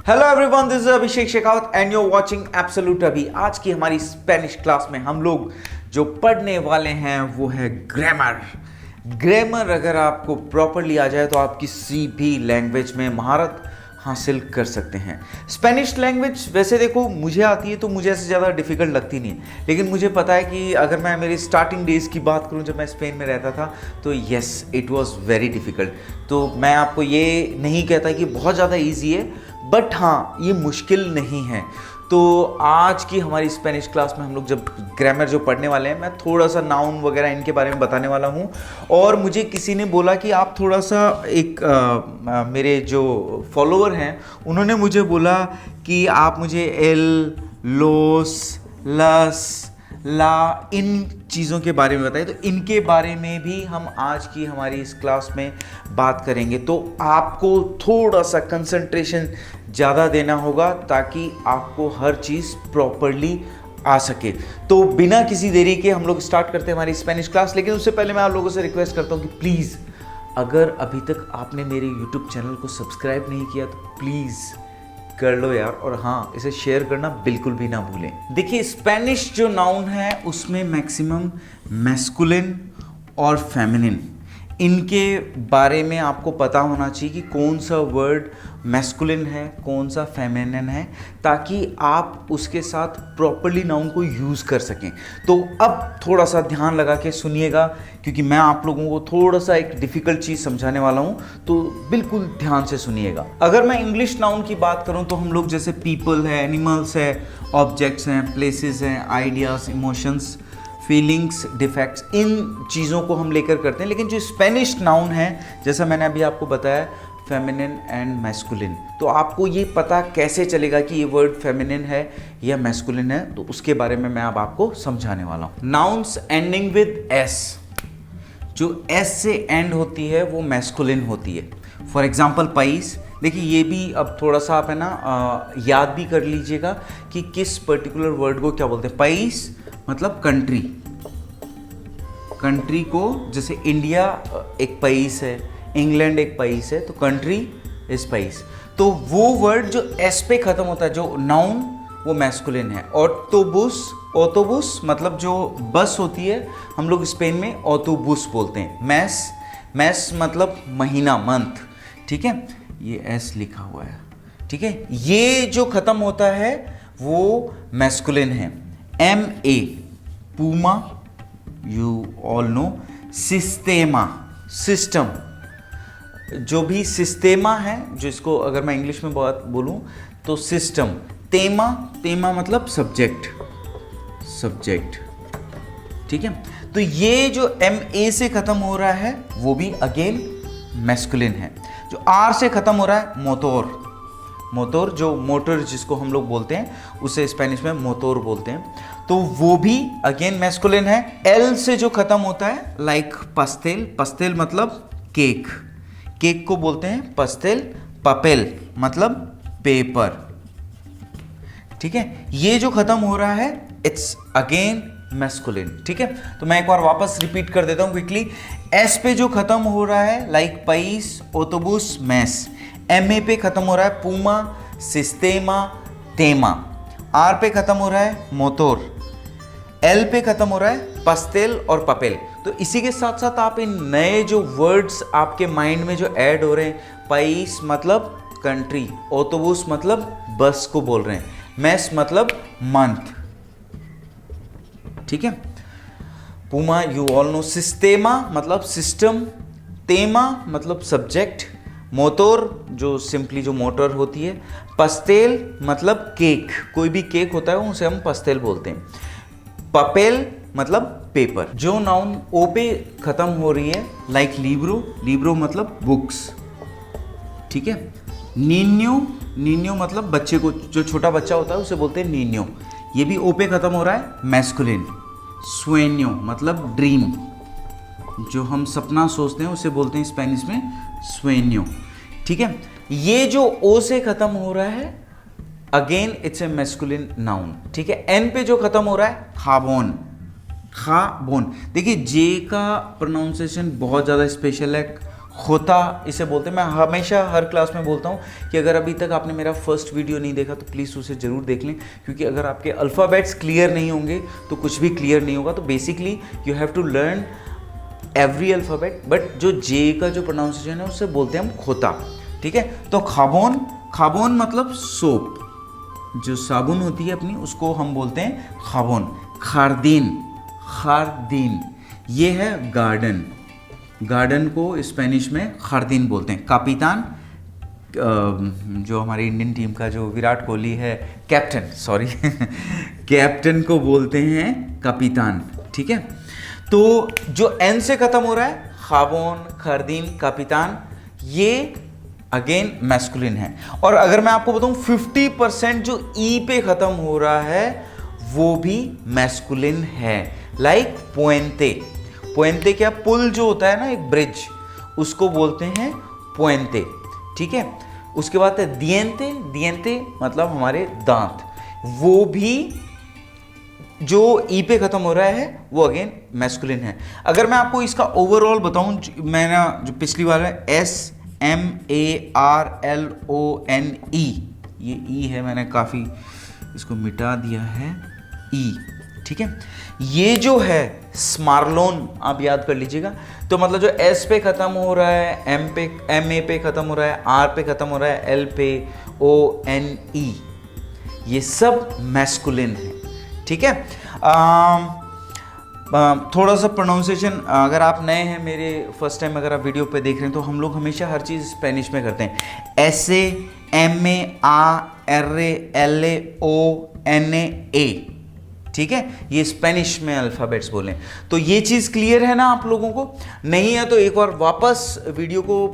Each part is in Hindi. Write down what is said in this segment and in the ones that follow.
Hello everyone, this is Abhishek Shekhawat and you are watching absolute Abhi. आज की हमारी स्पेनिश क्लास में हम लोग जो पढ़ने वाले हैं वो है ग्रामर। ग्रामर अगर आपको प्रॉपरली आ जाए तो आप किसी भी लैंग्वेज में महारत हासिल कर सकते हैं। स्पेनिश लैंग्वेज वैसे देखो मुझे आती है तो मुझे ऐसे ज़्यादा डिफ़िकल्ट लगती नहीं है, लेकिन मुझे पता है कि अगर मैं मेरी स्टार्टिंग डेज़ की बात करूं जब मैं स्पेन में रहता था तो yes it was very difficult. तो मैं आपको ये नहीं कहता कि बहुत ज़्यादा इजी है, बट हाँ ये मुश्किल नहीं है। तो आज की हमारी स्पेनिश क्लास में हम लोग जब ग्रामर जो पढ़ने वाले हैं, मैं थोड़ा सा नाउन वगैरह इनके बारे में बताने वाला हूँ। और मुझे किसी ने बोला कि आप थोड़ा सा मेरे जो फॉलोअर हैं उन्होंने मुझे बोला कि आप मुझे एल, लोस, लस, ला इन चीज़ों के बारे में बताइए। तो इनके बारे में भी हम आज की हमारी इस क्लास में बात करेंगे। तो आपको थोड़ा सा कंसंट्रेशन ज़्यादा देना होगा ताकि आपको हर चीज़ प्रॉपरली आ सके। तो बिना किसी देरी के हम लोग स्टार्ट करते हैं हमारी स्पेनिश क्लास। लेकिन उससे पहले मैं आप लोगों से रिक्वेस्ट करता हूँ कि प्लीज़ अगर अभी तक आपने मेरे यूट्यूब चैनल को सब्सक्राइब नहीं किया तो प्लीज़ कर लो यार, और हाँ इसे शेयर करना बिल्कुल भी ना भूलें। देखिए स्पेनिश जो नाउन है उसमें मैक्सिमम मैस्कुलिन और फेमिनिन, इनके बारे में आपको पता होना चाहिए कि कौन सा वर्ड मैस्कुलिन है कौन सा फेमिनिन है, ताकि आप उसके साथ प्रॉपरली नाउन को यूज़ कर सकें। तो अब थोड़ा सा ध्यान लगा के सुनिएगा क्योंकि मैं आप लोगों को थोड़ा सा एक डिफ़िकल्ट चीज़ समझाने वाला हूँ, तो बिल्कुल ध्यान से सुनिएगा। अगर मैं इंग्लिश नाउन की बात करूँ तो हम लोग जैसे पीपल है, एनिमल्स है, ऑब्जेक्ट्स हैं, प्लेसेस हैं, आइडियाज़, इमोशंस, फीलिंग्स, डिफेक्ट्स, इन चीज़ों को हम लेकर करते हैं। लेकिन जो स्पेनिश नाउन है जैसा मैंने अभी आपको बताया फेमिनिन एंड मैस्कुलिन, तो आपको ये पता कैसे चलेगा कि ये वर्ड फेमिनिन है या मैस्कुलिन है, तो उसके बारे में मैं अब आपको समझाने वाला हूँ। नाउन्स एंडिंग विद एस, जो एस से एंड होती है वो मैस्कुलिन होती है। फॉर एग्जाम्पल पाइस, देखिए ये भी अब थोड़ा सा आप है ना याद भी कर लीजिएगा कि किस पर्टिकुलर वर्ड को क्या बोलते हैं। पाइस मतलब कंट्री, कंट्री को जैसे इंडिया एक पाइस है, इंग्लैंड एक पाइस है, तो कंट्री इज पाइस। तो वो वर्ड जो एस पे खत्म होता है जो नाउन वो मैस्कुलिन है। ऑटोबुस, ऑटोबुस मतलब जो बस होती है हम लोग स्पेन में ऑटोबुस बोलते हैं। मैस, मैस मतलब महीना, मंथ, ठीक है, ये एस लिखा हुआ है, ठीक है। ये जो खत्म होता है वो मैस्कुलिन है। M A, puma, you all know. सिस्टेमा, सिस्टम, जो भी सिस्टेमा है, जो इसको अगर मैं इंग्लिश में बात बोलूं तो सिस्टम। तेमा, तेमा मतलब सब्जेक्ट, सब्जेक्ट, ठीक है। तो ये जो एम ए से खत्म हो रहा है वो भी अगेन मैस्कुलिन है। जो आर से खत्म हो रहा है मोटोर, मोटोर जो मोटर जिसको हम लोग बोलते हैं उसे स्पेनिश में मोटोर बोलते हैं, तो वो भी अगेन मैस्कुलिन है। एल से जो खत्म होता है लाइक पस्तेल, पस्तेल मतलब केक, केक को बोलते हैं पस्तेल। पपेल मतलब पेपर, ठीक है। ये जो खत्म हो रहा है इट्स अगेन मैस्कुलिन, ठीक है। तो मैं एक बार वापस रिपीट कर देता हूं क्विकली। एस पे जो खत्म हो रहा है लाइक पाइस, ऑटोबुस, मैस। एम ए पे खत्म हो रहा है पूमा, सिस्टेमा, तेमा। आर पे खत्म हो रहा है मोटोर। एल पे खत्म हो रहा है पस्तेल और पपेल। तो इसी के साथ साथ आप इन नए जो वर्ड्स आपके माइंड में जो ऐड हो रहे हैं, पाइस मतलब कंट्री, ऑटोबुस मतलब बस को बोल रहे हैं, मैस मतलब मंथ, ठीक है। Puma you all know. सिस्टेमा मतलब सिस्टम, तेमा मतलब सब्जेक्ट, मोटोर जो सिंपली जो मोटर होती है, पस्तेल मतलब केक, कोई भी केक होता है उसे हम पस्तेल बोलते हैं, पपेल मतलब पेपर। जो नाउन ओ पे खत्म हो रही है लाइक लिब्रो, लिब्रो मतलब बुक्स, ठीक है। नीन्यो, नीन्यो मतलब बच्चे को, जो छोटा बच्चा होता है उसे बोलते हैं नीन्यो, ये भी ओ पे खत्म हो रहा है मैस्कुलिन। सुएन्यो मतलब ड्रीम, जो हम सपना सोचते हैं उसे बोलते हैं स्पेनिश में सुएन्यो, ठीक है। ये जो ओ से खत्म हो रहा है again it's a masculine noun, ठीक है। एन पे जो खत्म हो रहा है खाबोन, खाबोन। देखिए जे का प्रोनाउंसिएशन बहुत ज़्यादा स्पेशल है, खोता इसे बोलते हैं। मैं हमेशा हर क्लास में बोलता हूँ कि अगर अभी तक आपने मेरा फर्स्ट वीडियो नहीं देखा तो प्लीज़ उसे ज़रूर देख लें, क्योंकि अगर आपके अल्फ़ाबेट्स क्लियर नहीं होंगे तो कुछ भी क्लियर नहीं होगा। तो basically you have to learn every alphabet, but जो जे का जो प्रोनाउंसिएशन है उससे बोलते हैं हम खोता, ठीक है। तो खाबोन, खाबोन मतलब सोप, जो साबुन होती है अपनी उसको हम बोलते हैं खाबोन। खारदीन, खारदीन ये है गार्डन, गार्डन को स्पेनिश में खारदीन बोलते हैं। कापितान, जो हमारी इंडियन टीम का जो विराट कोहली है कैप्टन, सॉरी कैप्टन को बोलते हैं कापितान, ठीक है। तो जो एन से खत्म हो रहा है, खाबोन, खारदीन, कापितान, ये अगेन मैस्कुलिन है। और अगर मैं आपको बताऊं 50% जो ई पे खत्म हो रहा है वो भी मैस्कुलिन है। लाइक पुएंते, पुएंते क्या, पुल जो होता है ना एक ब्रिज, उसको बोलते हैं पुएंते, ठीक है। उसके बाद है दिएंते, दिएंते मतलब हमारे दांत, वो भी जो ई पे खत्म हो रहा है वो अगेन मैस्कुलिन है। अगर मैं आपको इसका ओवरऑल बताऊं, मैंने जो पिछली वाला है SMARLONE, ये ई है, मैंने काफ़ी इसको मिटा दिया है, ई, ठीक है। ये जो है स्मार्लोन, आप याद कर लीजिएगा। तो मतलब जो एस पे ख़त्म हो रहा है, एम पे, MA पे ख़त्म हो रहा है, आर पे ख़त्म हो रहा है, एल पे, ONE, ये सब मैस्कुलिन है, ठीक है। थोड़ा सा प्रोनाउंसिएशन, अगर आप नए हैं, मेरे फर्स्ट टाइम अगर आप वीडियो पे देख रहे हैं, तो हम लोग हमेशा हर चीज़ स्पेनिश में करते हैं। SAMARLONA, ठीक है, ये स्पेनिश में अल्फ़ाबेट्स बोलें। तो ये चीज़ क्लियर है ना आप लोगों को? नहीं है तो एक बार वापस वीडियो को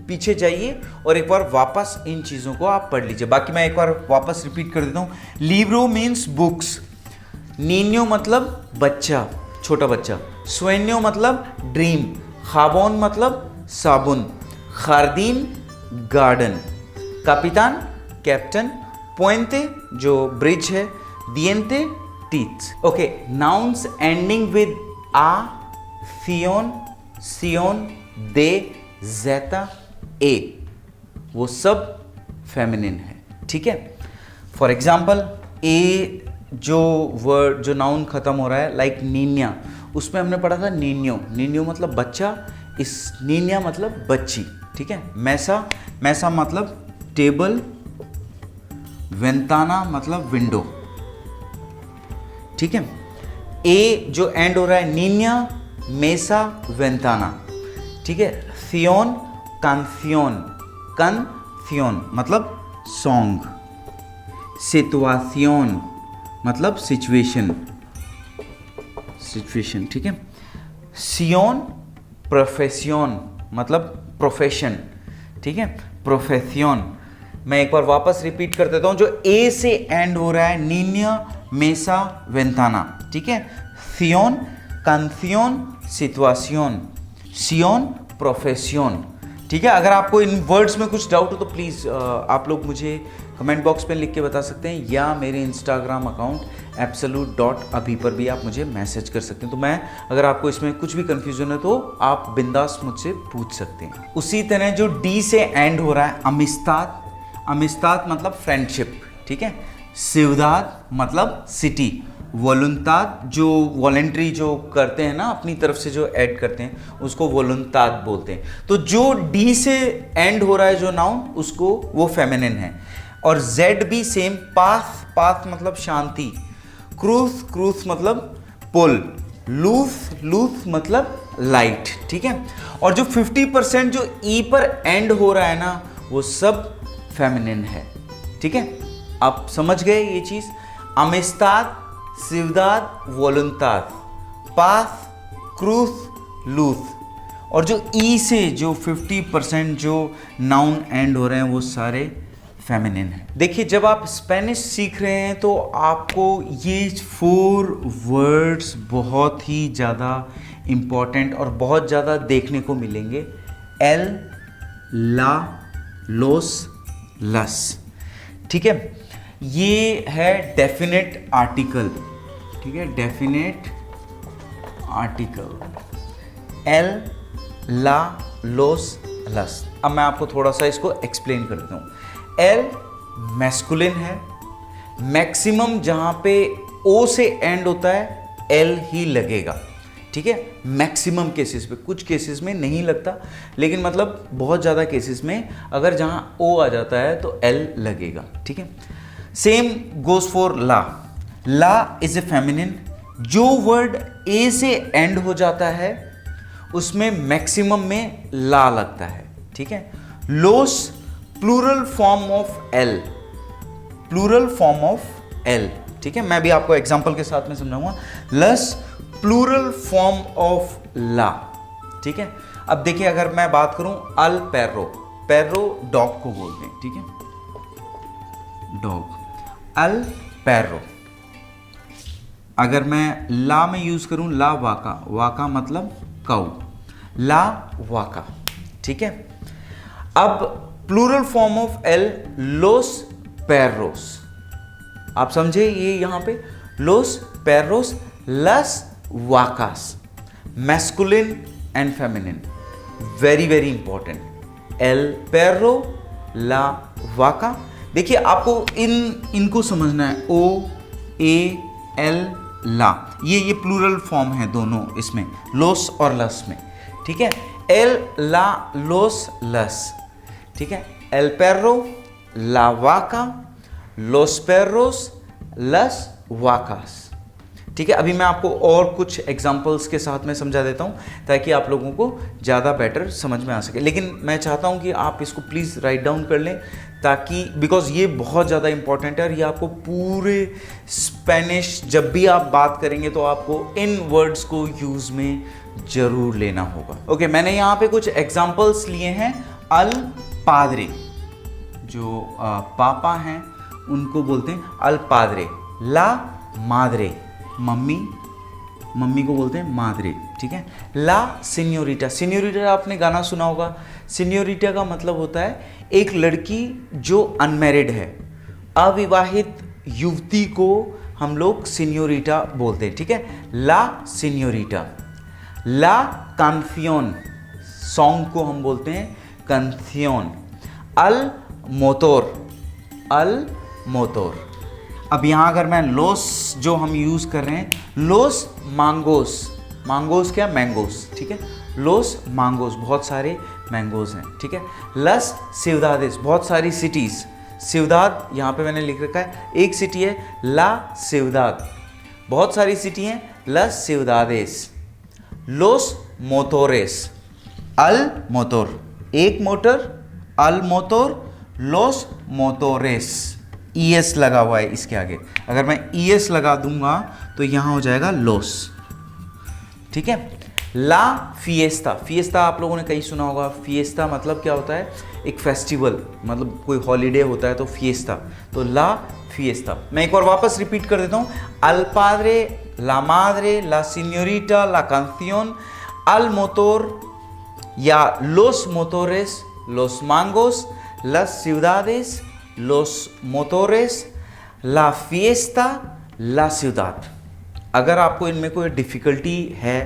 पीछे जाइए और एक बार वापस इन चीज़ों को आप पढ़ लीजिए। बाकी मैं एक बार वापस रिपीट कर देता हूँ। लिब्रो मीन्स बुक्स, नीन्यो मतलब बच्चा, छोटा बच्चा, सुएन्यो मतलब ड्रीम, खाबोन मतलब साबुन, खारदीन गार्डन, कापितान कैप्टन, पुएंते जो ब्रिज है, दिएंते teeth. Okay, nouns ending with आ, फियोन, सियोन, दे, जेता, ए, वो सब फेमिनिन है, ठीक है। फॉर एग्जाम्पल ए जो वर्ड, जो नाउन खत्म हो रहा है, लाइक नीनिया, उसमें हमने पढ़ा था नीन्यो, नीन्यो मतलब बच्चा, इस नीनिया मतलब बच्ची, ठीक है। मैसा, मैसा मतलब टेबल, वेंताना मतलब विंडो, ठीक है। ए जो एंड हो रहा है, नीनिया, मेसा, वेंताना, ठीक है। थियोन, कांथियोन, कन्थियोन मतलब सॉन्ग, सिचुएशन मतलब सिचुएशन, सिचुएशन, ठीक है। सियोन, प्रोफेसियोन मतलब प्रोफेशन, ठीक है, प्रोफेसियोन। मैं एक बार वापस रिपीट कर देता हूं, जो ए से एंड हो रहा है, नीनिया, मेसा, वेंताना, ठीक है। थियोन, कांथियोन, सिचुएशन, सियोन, प्रोफेसियोन, ठीक है। अगर आपको इन वर्ड्स में कुछ डाउट हो तो प्लीज़ आप लोग मुझे कमेंट बॉक्स में लिख के बता सकते हैं, या मेरे इंस्टाग्राम अकाउंट absolute.abhi पर भी आप मुझे मैसेज कर सकते हैं। तो मैं, अगर आपको इसमें कुछ भी कन्फ्यूजन है तो आप बिंदास मुझसे पूछ सकते हैं। उसी तरह जो डी से एंड हो रहा है, अमिस्ताद, अमिस्ताद मतलब फ्रेंडशिप, ठीक है। सिवदाद मतलब सिटी, वॉलुंताद जो वॉलेंट्री जो करते हैं ना, अपनी तरफ से जो ऐड करते हैं उसको वॉलुंताद बोलते हैं। तो जो डी से एंड हो रहा है जो नाउन, उसको वो फेमिनिन है। और जेड भी सेम, पाथ, पाथ मतलब शांति, क्रूथ, क्रूथ मतलब पुल, लूथ, लूथ मतलब लाइट, ठीक है। और जो 50% जो ई पर एंड हो रहा है ना, वो सब फेमिनिन है, ठीक है। आप समझ गए ये चीज? अमिस्ताद, सिवदाद, वॉलुंताद, पाथ, क्रूथ, लूथ। और जो ई से जो 50% जो नाउन एंड हो रहे हैं वो सारे फेमिनिन है। देखिए, जब आप स्पेनिश सीख रहे हैं तो आपको ये 4 वर्ड्स बहुत ही ज़्यादा इम्पॉर्टेंट और बहुत ज़्यादा देखने को मिलेंगे। एल, ला, लोस, लस, ठीक है। ये है डेफिनेट आर्टिकल, ठीक है, डेफिनेट आर्टिकल। एल, ला, लोस लस। अब मैं आपको थोड़ा सा इसको एक्सप्लेन कर देता हूँ। एल मैस्कुलिन है, मैक्सिमम जहाँ पे ओ से एंड होता है एल ही लगेगा, ठीक है। मैक्सिमम केसेस पे, कुछ केसेस में नहीं लगता, लेकिन मतलब बहुत ज़्यादा केसेस में अगर जहाँ ओ आ जाता है तो एल लगेगा, ठीक है। सेम गोज फॉर ला। ला इज ए फेमिनिन। जो वर्ड ए से एंड हो जाता है उसमें मैक्सिमम में ला लगता है, ठीक है। लोस plural form of L, plural form of L, ठीक है। मैं भी आपको एग्जांपल के साथ में समझाऊंगा। लस प्लूरल फॉर्म ऑफ ला, ठीक है। अब देखिए, अगर मैं बात करूं अल पैरो, पैरो डॉग को बोलते हैं, ठीक है, डॉग, अल पैरो। अगर मैं ला में यूज करूं ला वाका, वाका मतलब काऊ, ला वाका, ठीक है। अब प्लूरल फॉर्म ऑफ एल लोस पैरोस, आप समझे ये यहां पे लोस पैरोस लस वाकास, masculine and feminine, very very important. एल पैरो ला वाका। देखिए आपको इनको समझना है, ओ ए एल ला, ये प्लूरल फॉर्म है दोनों इसमें, लोस और लस में, ठीक है। एल ला लोस लस, ठीक है। एल पैरो ला वाका लोस पैरोस लस वाकास, ठीक है। अभी मैं आपको और कुछ एग्जाम्पल्स के साथ में समझा देता हूं ताकि आप लोगों को ज़्यादा बेटर समझ में आ सके, लेकिन मैं चाहता हूं कि आप इसको प्लीज़ राइट डाउन कर लें, ताकि बिकॉज ये बहुत ज़्यादा इंपॉर्टेंट है और ये आपको पूरे स्पेनिश जब भी आप बात करेंगे तो आपको इन वर्ड्स को यूज़ में ज़रूर लेना होगा। ओके, मैंने यहाँ पे कुछ एग्जाम्पल्स लिए हैं। अल पादरे, जो पापा हैं उनको बोलते हैं अल पादरे। ला मादरे, मम्मी, मम्मी को बोलते हैं मादरे, ठीक है। ला सीनियोरिटा, सीनियोरिटा आपने गाना सुना होगा। सीनियोरिटा का मतलब होता है एक लड़की जो अनमैरिड है, अविवाहित युवती को हम लोग सीनियोरिटा बोलते हैं, ठीक है। ला सीनियोरिटा। ला कान्फियोन, सॉन्ग को हम बोलते हैं कंथियोन। अल मोतोर, अल मोतोर। अब यहाँ अगर मैं लोस जो हम यूज़ कर रहे हैं, लोस मांगोस, मांगोस क्या, मैंगोस, ठीक है। लोस मांगोस, बहुत सारे मैंगोज हैं, ठीक है। लस सिवदादेस, बहुत सारी सिटीज़। सिवदाद यहाँ पे मैंने लिख रखा है, एक सिटी है ला सिवदाद, बहुत सारी सिटी हैं लस सिवदादेस। लोस मोटोरेस, अल मोटोर, एक मोटर, अल मोटोर, लोस मोटोरेस। ईएस लगा हुआ है इसके आगे, अगर मैं ईएस लगा दूंगा तो यहां हो जाएगा लोस, ठीक है। ला फिएस्ता, फिएस्ता आप लोगों ने कहीं सुना होगा। फिएस्ता मतलब क्या होता है, एक फेस्टिवल, मतलब कोई हॉलीडे होता है तो फिएस्ता, तो ला फिएस्ता। मैं एक बार वापस रिपीट कर देता हूं। अल पाद्रे, ला माद्रे, ला सीनियोरिटा, ला कांथियोन, अल मोटोर या लोस मोटोरेस, लोस मांगोस, las ciudades, los motores, la fiesta, la ciudad। अगर आपको इनमें कोई डिफ़िकल्टी है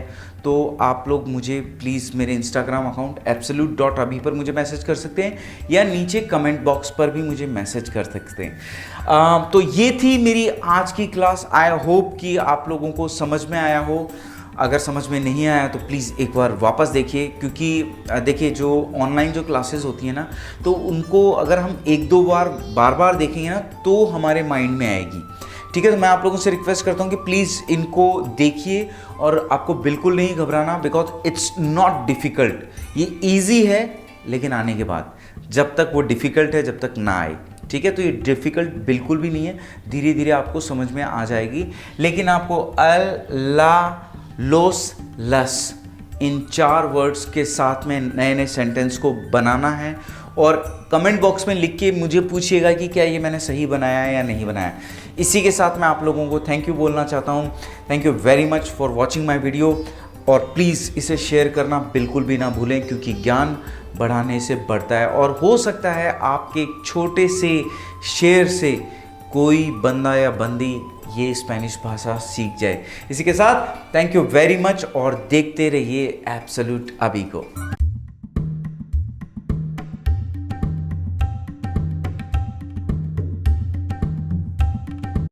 तो आप लोग मुझे प्लीज़ मेरे इंस्टाग्राम अकाउंट absolute.abhi पर मुझे मैसेज कर सकते हैं, या नीचे कमेंट बॉक्स पर भी मुझे मैसेज कर सकते हैं। तो ये थी मेरी आज की क्लास। आई होप कि आप लोगों को समझ में आया हो। अगर समझ में नहीं आया तो प्लीज़ एक बार वापस देखिए, क्योंकि देखिए जो ऑनलाइन जो क्लासेस होती हैं ना, तो उनको अगर हम एक दो बार बार देखेंगे ना तो हमारे माइंड में आएगी, ठीक है। तो मैं आप लोगों से रिक्वेस्ट करता हूँ कि प्लीज़ इनको देखिए और आपको बिल्कुल नहीं घबराना, बिकॉज इट्स नॉट डिफ़िकल्ट। ये ईजी है लेकिन आने के बाद, जब तक वो डिफ़िकल्ट है जब तक ना आए, ठीक है। तो ये डिफ़िकल्ट बिल्कुल भी नहीं है, धीरे धीरे आपको समझ में आ जाएगी। लेकिन आपको अल ला लोस लस इन 4 वर्ड्स के साथ में नए नए सेंटेंस को बनाना है, और कमेंट बॉक्स में लिख के मुझे पूछिएगा कि क्या ये मैंने सही बनाया है या नहीं बनाया। इसी के साथ मैं आप लोगों को थैंक यू बोलना चाहता हूँ। Thank you very much for watching my video, और प्लीज़ इसे शेयर करना बिल्कुल भी ना भूलें, क्योंकि ज्ञान बढ़ाने से बढ़ता है, और हो सकता है आपके एक छोटे से शेयर से कोई बंदा या बंदी ये स्पेनिश भाषा सीख जाए। इसी के साथ थैंक यू वेरी मच, और देखते रहिए एब्सोल्यूट अभी को।